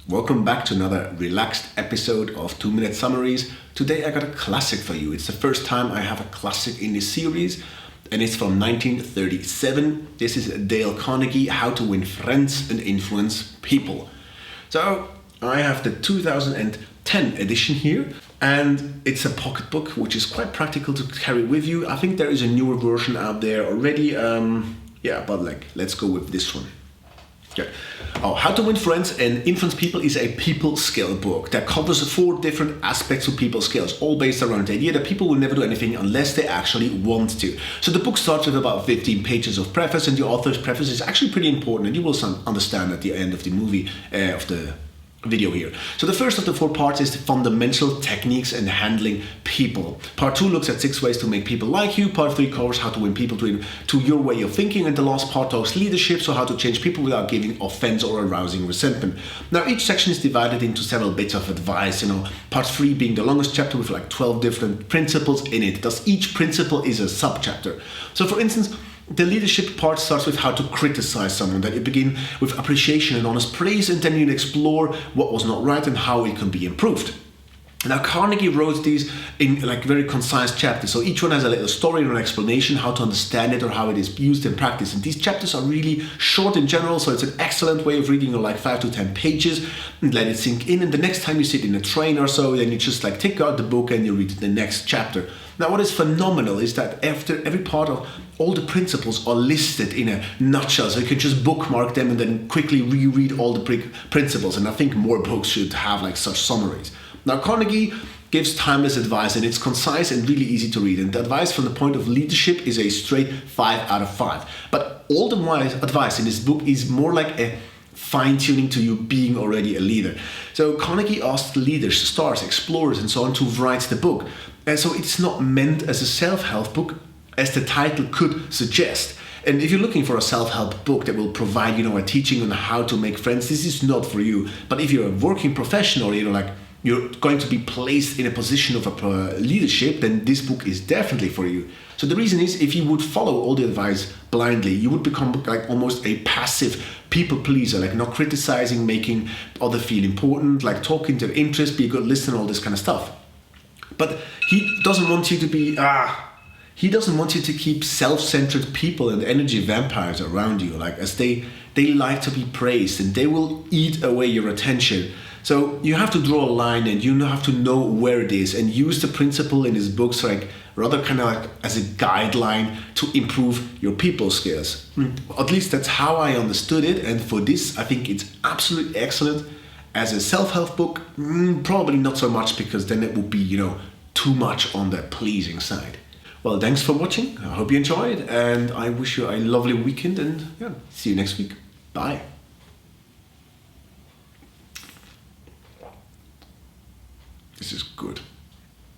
Welcome back to another relaxed episode of 2-Minute Summaries. Today I got a classic for you. It's the first time I have a classic in this series, and it's from 1937. This is Dale Carnegie, How to Win Friends and Influence People. So I have the 2010 edition here, and it's a pocketbook which is quite practical to carry with you. I think there is a newer version out there already, but let's go with this one. Okay. How to Win Friends and Influence People is a people skill book that covers 4 different aspects of people skills, all based around the idea that people will never do anything unless they actually want to. So the book starts with about 15 pages of preface, and the author's preface is actually pretty important, and you will understand at the end of the movie, of the video here. So the first of the 4 parts is the fundamental techniques and handling people. Part 2 looks at 6 ways to make people like you. Part 3 covers how to win people to your way of thinking. And the last part talks leadership, so how to change people without giving offense or arousing resentment. Now each section is divided into several bits of advice, part 3 being the longest chapter with 12 different principles in it. Thus each principle is a subchapter. So for instance, the leadership part starts with how to criticize someone, that you begin with appreciation and honest praise, and then you explore what was not right and how it can be improved. Now Carnegie wrote these in very concise chapters, so each one has a little story or an explanation how to understand it or how it is used in practice. And these chapters are really short in general, so it's an excellent way of reading 5 to 10 pages and let it sink in. And the next time you sit in a train or so, then you just take out the book and you read the next chapter. Now what is phenomenal is that after every part of all the principles are listed in a nutshell, so you can just bookmark them and then quickly reread all the principles. And I think more books should have such summaries. Now Carnegie gives timeless advice, and it's concise and really easy to read. And the advice from the point of leadership is a straight 5 out of 5. But all the advice in this book is more like a fine-tuning to you being already a leader. So Carnegie asked leaders, stars, explorers and so on to write the book. And so it's not meant as a self-help book, as the title could suggest. And if you're looking for a self-help book that will provide, a teaching on how to make friends, this is not for you. But if you're a working professional, you're going to be placed in a position of leadership, then this book is definitely for you. So the reason is, if you would follow all the advice blindly, you would become almost a passive people pleaser, not criticizing, making others feel important, talking to their interest, be a good listener, all this kind of stuff. But he doesn't want you to be, he doesn't want you to keep self-centered people and energy vampires around you, as they like to be praised and they will eat away your attention. So you have to draw a line, and you have to know where it is, and use the principle in his books rather as a guideline to improve your people skills. At least that's how I understood it, and for this I think it's absolutely excellent. As a self-help book, probably not so much, because then it would be too much on the pleasing side. Well, thanks for watching. I hope you enjoyed, and I wish you a lovely weekend, and see you next week. Bye. This is good.